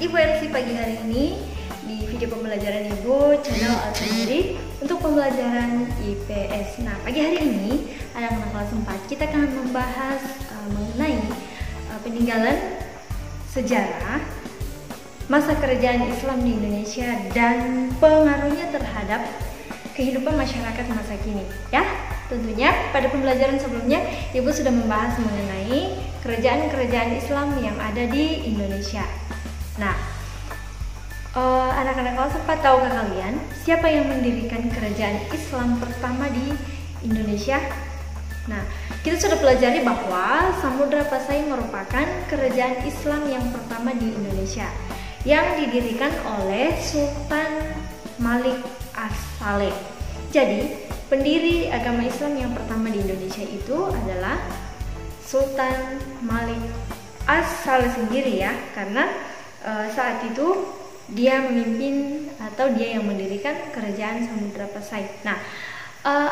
Ibu Elsie pagi hari ini di video pembelajaran Ibu channel Al-Sendiri untuk pembelajaran IPS. Nah, pagi hari ini anak-anak kelas 4 kita akan membahas mengenai peninggalan sejarah masa kerajaan Islam di Indonesia dan pengaruhnya terhadap kehidupan masyarakat masa kini. Ya, tentunya pada pembelajaran sebelumnya Ibu sudah membahas mengenai kerajaan-kerajaan Islam yang ada di Indonesia. Nah, anak-anak kelas 4, tahukah kalian siapa yang mendirikan kerajaan Islam pertama di Indonesia? Nah, kita sudah pelajari bahwa Samudra Pasai merupakan kerajaan Islam yang pertama di Indonesia yang didirikan oleh Sultan Malik As-Saleh. Jadi, pendiri agama Islam yang pertama di Indonesia itu adalah Sultan Malik As-Saleh sendiri ya, karena saat itu dia memimpin atau dia yang mendirikan kerajaan Samudra Pasai. Nah,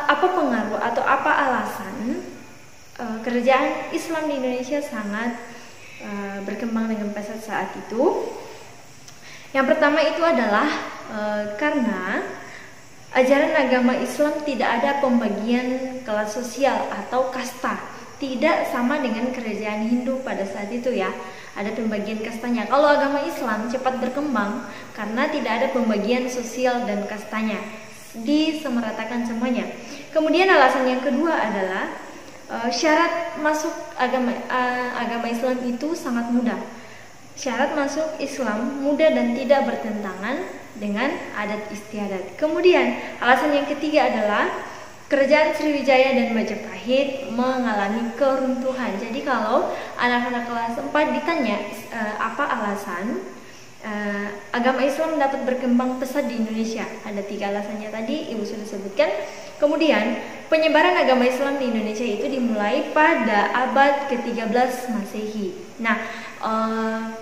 apa pengaruh atau apa alasan kerajaan Islam di Indonesia sangat berkembang dengan pesat saat itu? Yang pertama itu adalah karena ajaran agama Islam tidak ada pembagian kelas sosial atau kasta, tidak sama dengan kerajaan Hindu pada saat itu ya. Ada pembagian kastanya. Kalau agama Islam cepat berkembang karena tidak ada pembagian sosial dan kastanya, disemeratakan semuanya. Kemudian alasan yang kedua adalah syarat masuk agama Islam itu sangat mudah. Syarat masuk Islam mudah dan tidak bertentangan dengan adat istiadat. Kemudian alasan yang ketiga adalah kerajaan Sriwijaya dan Majapahit mengalami keruntuhan. Jadi kalau anak-anak kelas 4 ditanya apa alasan agama Islam dapat berkembang pesat di Indonesia, ada 3 alasannya tadi Ibu sudah sebutkan. Kemudian penyebaran agama Islam di Indonesia itu dimulai pada abad ke-13 Masehi. Nah,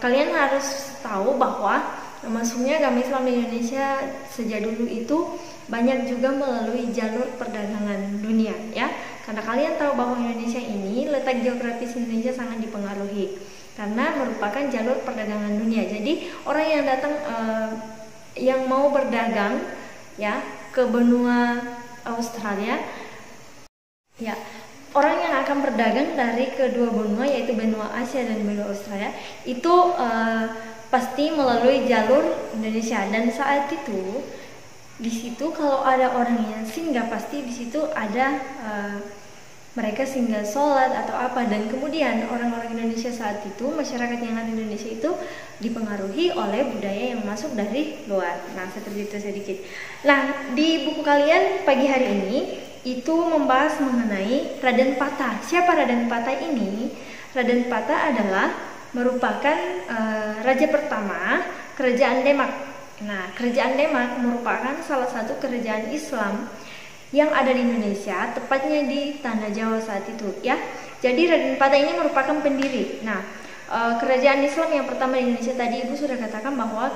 kalian harus tahu bahwa masuknya agama Islam di Indonesia sejak dulu itu banyak juga melalui jalur perdagangan dunia ya, karena kalian tahu bahwa Indonesia ini letak geografis Indonesia sangat dipengaruhi karena merupakan jalur perdagangan dunia. Jadi orang yang datang yang mau berdagang ya ke benua Australia ya, orang yang akan berdagang dari kedua benua yaitu benua Asia dan benua Australia itu pasti melalui jalur Indonesia. Dan saat itu di situ kalau ada orang yang singgah pasti di situ ada mereka singgah sholat atau apa. Dan kemudian orang-orang Indonesia saat itu, masyarakat yang ada di Indonesia itu dipengaruhi oleh budaya yang masuk dari luar. Nah, seperti itu sedikit. Nah, di buku kalian pagi hari ini itu membahas mengenai Raden Patah. Siapa Raden Patah ini? Raden Patah adalah merupakan raja pertama kerajaan Demak. Nah, kerajaan Demak merupakan salah satu kerajaan Islam yang ada di Indonesia, tepatnya di Tanah Jawa saat itu ya. Jadi Raden Patah ini merupakan pendiri. Nah, kerajaan Islam yang pertama di Indonesia tadi Ibu sudah katakan bahwa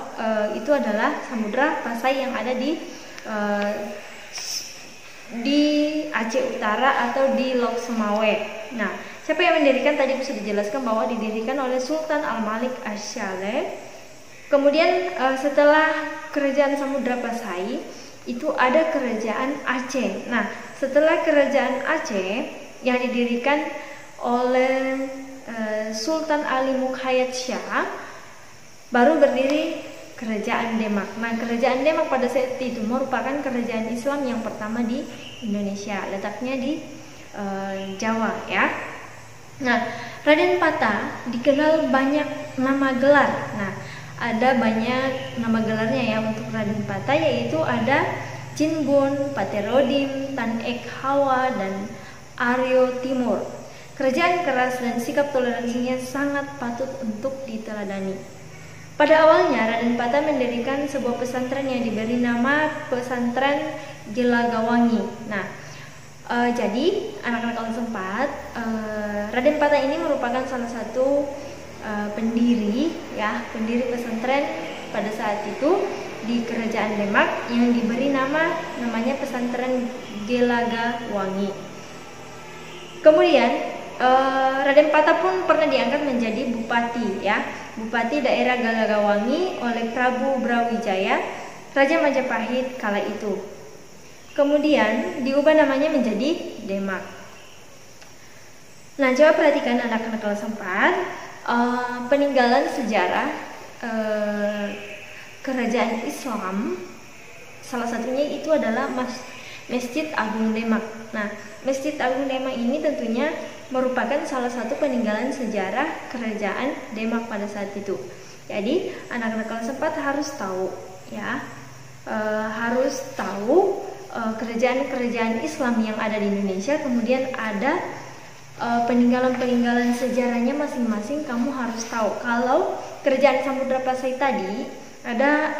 itu adalah Samudra Pasai yang ada di Aceh Utara atau di Lok Sumawe. Nah, siapa yang mendirikan tadi Ibu sudah jelaskan bahwa didirikan oleh Sultan Al-Malik As-Saleh. Kemudian setelah kerajaan Samudra Pasai itu ada kerajaan Aceh. Nah, setelah kerajaan Aceh yang didirikan oleh Sultan Ali Mukhayat Shah, baru berdiri kerajaan Demak. Nah, kerajaan Demak pada saat itu merupakan kerajaan Islam yang pertama di Indonesia, letaknya di Jawa ya. Nah, Raden Patah dikenal banyak nama gelar. Nah, ada banyak nama gelarnya ya untuk Raden Patah, yaitu ada Cinbun, Paterodim, Tan Ek Hawa, dan Aryo Timur. Kerjaan keras dan sikap toleransinya sangat patut untuk diteladani. Pada awalnya Raden Patah mendirikan sebuah pesantren yang diberi nama Pesantren Gelagawangi. Nah, jadi anak-anak kelas 4, Raden Patah ini merupakan salah satu pendiri pendiri pesantren pada saat itu di kerajaan Demak yang diberi namanya Pesantren Gelagawangi. Kemudian Raden Patah pun pernah diangkat menjadi bupati ya Bupati daerah Galagawangi oleh Prabu Brawijaya, Raja Majapahit kala itu. Kemudian diubah namanya menjadi Demak. Nah, coba perhatikan anak-anak kelas 4, peninggalan sejarah kerajaan Islam. Salah satunya itu adalah Masjid Agung Demak. Nah, Masjid Agung Demak ini tentunya merupakan salah satu peninggalan sejarah kerajaan Demak pada saat itu. Jadi anak-anak kelas 4 harus tahu, ya, harus tahu kerajaan-kerajaan Islam yang ada di Indonesia. Kemudian ada peninggalan-peninggalan sejarahnya masing-masing. Kamu harus tahu. Kalau kerajaan Samudra Pasai tadi ada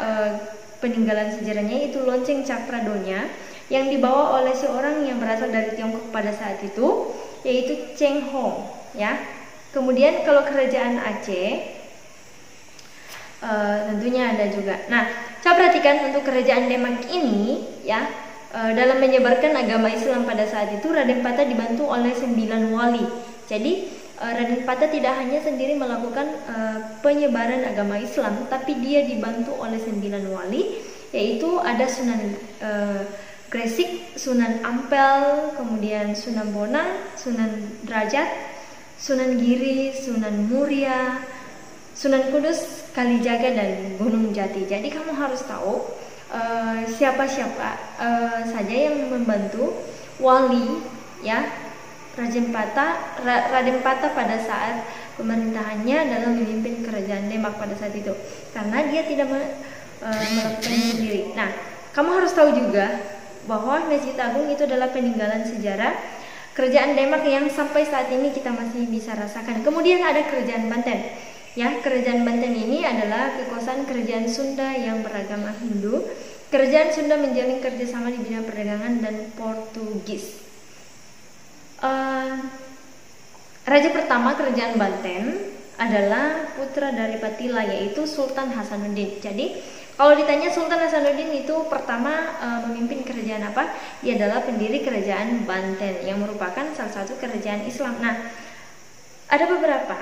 peninggalan sejarahnya itu lonceng Cakradonya yang dibawa oleh seorang yang berasal dari Tiongkok pada saat itu, yaitu Cheng Hong, ya. Kemudian kalau kerajaan Aceh tentunya ada juga. Nah, coba perhatikan untuk kerajaan Demak ini, ya, dalam menyebarkan agama Islam pada saat itu Raden Patah dibantu oleh 9 wali. Jadi Raden Patah tidak hanya sendiri melakukan penyebaran agama Islam, tapi dia dibantu oleh 9 wali, yaitu ada Sunan Gresik, Sunan Ampel, kemudian Sunan Bonang, Sunan Derajat, Sunan Giri, Sunan Muria, Sunan Kudus, Kalijaga, dan Gunung Jati. Jadi kamu harus tahu siapa-siapa saja yang membantu wali, ya, Raden Patah pada saat pemerintahannya dalam memimpin kerajaan Demak pada saat itu, karena dia tidak melakukannya sendiri. Nah, kamu harus tahu juga bahwa Masjid Agung itu adalah peninggalan sejarah kerajaan Demak yang sampai saat ini kita masih bisa rasakan. Kemudian ada kerajaan Banten. Ya, kerajaan Banten ini adalah kekuasaan kerajaan Sunda yang beragama Hindu. Kerajaan Sunda menjalin kerjasama di bidang perdagangan dan Portugis. Raja pertama kerajaan Banten adalah putra dari Patila, yaitu Sultan Hasanuddin. Jadi kalau ditanya Sultan Hasanuddin itu pertama memimpin kerajaan apa? Dia adalah pendiri kerajaan Banten yang merupakan salah satu kerajaan Islam. Nah, ada beberapa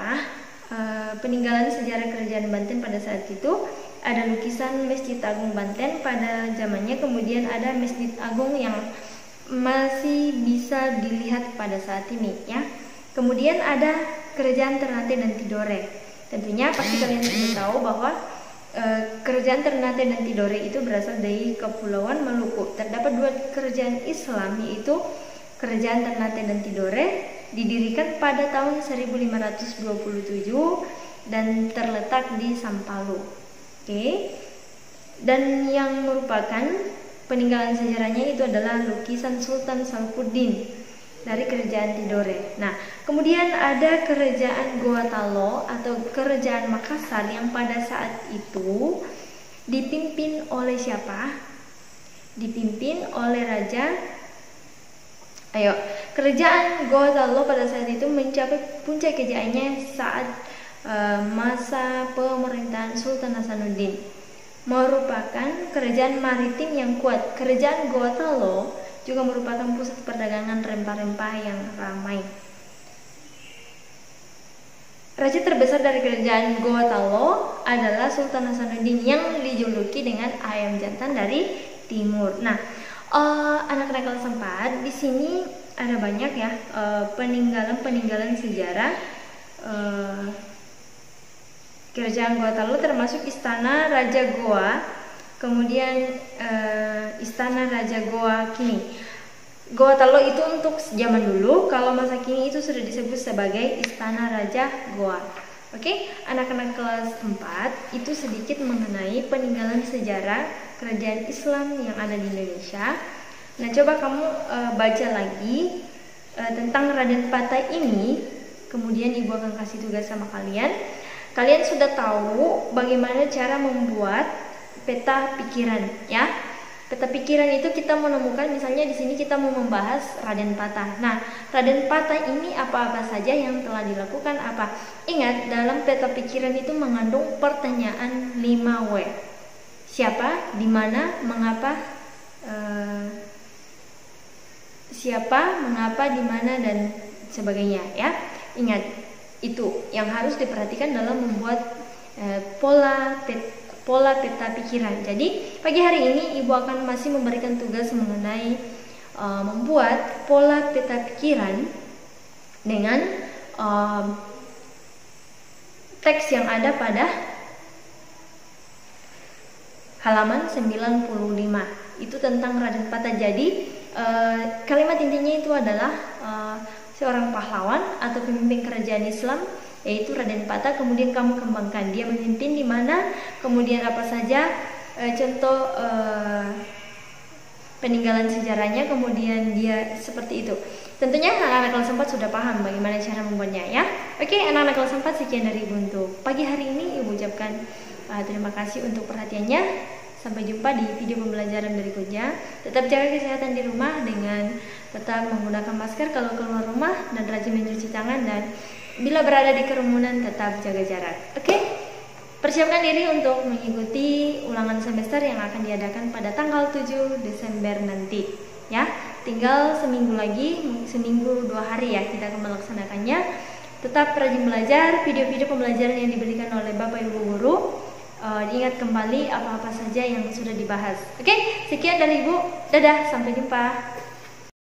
peninggalan sejarah kerajaan Banten pada saat itu. Ada lukisan Masjid Agung Banten pada zamannya, kemudian ada Masjid Agung yang masih bisa dilihat pada saat ini, ya. Kemudian ada kerajaan Ternate dan Tidore. Tentunya pasti kalian sudah tahu bahwa kerajaan Ternate dan Tidore itu berasal dari Kepulauan Maluku. Terdapat 2 kerajaan Islam, yaitu kerajaan Ternate dan Tidore, didirikan pada tahun 1527 dan terletak di Sampalu. Oke. Dan yang merupakan peninggalan sejarahnya itu adalah lukisan Sultan Salahuddin dari kerajaan Tidore. Nah, kemudian ada kerajaan Gorontalo atau kerajaan Makassar yang pada saat itu dipimpin oleh siapa? Dipimpin oleh kerajaan Gorontalo pada saat itu mencapai puncak kejayaannya saat masa pemerintahan Sultan Hasanuddin. Merupakan kerajaan maritim yang kuat. Kerajaan Gorontalo juga merupakan pusat perdagangan rempah-rempah yang ramai. Raja terbesar dari kerajaan Gorontalo adalah Sultan Hasanuddin yang dijuluki dengan ayam jantan dari timur. Nah, anak-anak kelas 4 di sini ada banyak ya peninggalan sejarah kerajaan Gorontalo, termasuk Istana Raja Goa, kemudian Istana Raja Goa kini. Gorontalo itu untuk zaman dulu, kalau masa kini itu sudah disebut sebagai Istana Raja Goa. Oke, anak-anak kelas 4 itu sedikit mengenai peninggalan sejarah kerajaan Islam yang ada di Indonesia. Nah, coba kamu baca lagi tentang Raden Patah ini, kemudian ibu akan kasih tugas sama kalian. Kalian sudah tahu bagaimana cara membuat peta pikiran, ya. Peta pikiran itu kita menemukan, misalnya di sini kita mau membahas Raden Patah. Nah, Raden Patah ini apa-apa saja yang telah dilakukan apa? Ingat, dalam peta pikiran itu mengandung pertanyaan 5W. Siapa, di mana, mengapa, siapa, mengapa, di mana, dan sebagainya, ya. Ingat, itu yang harus diperhatikan dalam membuat pola peta pikiran. Jadi pagi hari ini Ibu akan masih memberikan tugas mengenai membuat pola peta pikiran dengan teks yang ada pada halaman 95. Itu tentang Raden Patah. Jadi kalimat intinya itu adalah seorang pahlawan atau pemimpin kerajaan Islam, yaitu Raden Patah. Kemudian kamu kembangkan dia memimpin di mana, kemudian apa saja contoh peninggalan sejarahnya, kemudian dia seperti itu. Tentunya anak-anak kelas 4 sudah paham bagaimana cara membuatnya ya. Oke, anak-anak kelas 4, sekian dari Ibu untuk pagi hari ini. Ibu ucapkan terima kasih untuk perhatiannya. Sampai jumpa di video pembelajaran berikutnya. Tetap jaga kesehatan di rumah dengan tetap menggunakan masker kalau keluar rumah, dan rajin mencuci tangan, dan bila berada di kerumunan tetap jaga jarak. Oke? Persiapkan diri untuk mengikuti ulangan semester yang akan diadakan pada tanggal 7 Desember nanti. Ya, tinggal seminggu lagi, seminggu 2 hari ya kita akan melaksanakannya. Tetap rajin belajar, video-video pembelajaran yang diberikan oleh Bapak Ibu guru. Diingat kembali apa-apa saja yang sudah dibahas. Oke, sekian dari Ibu. Dadah, sampai jumpa.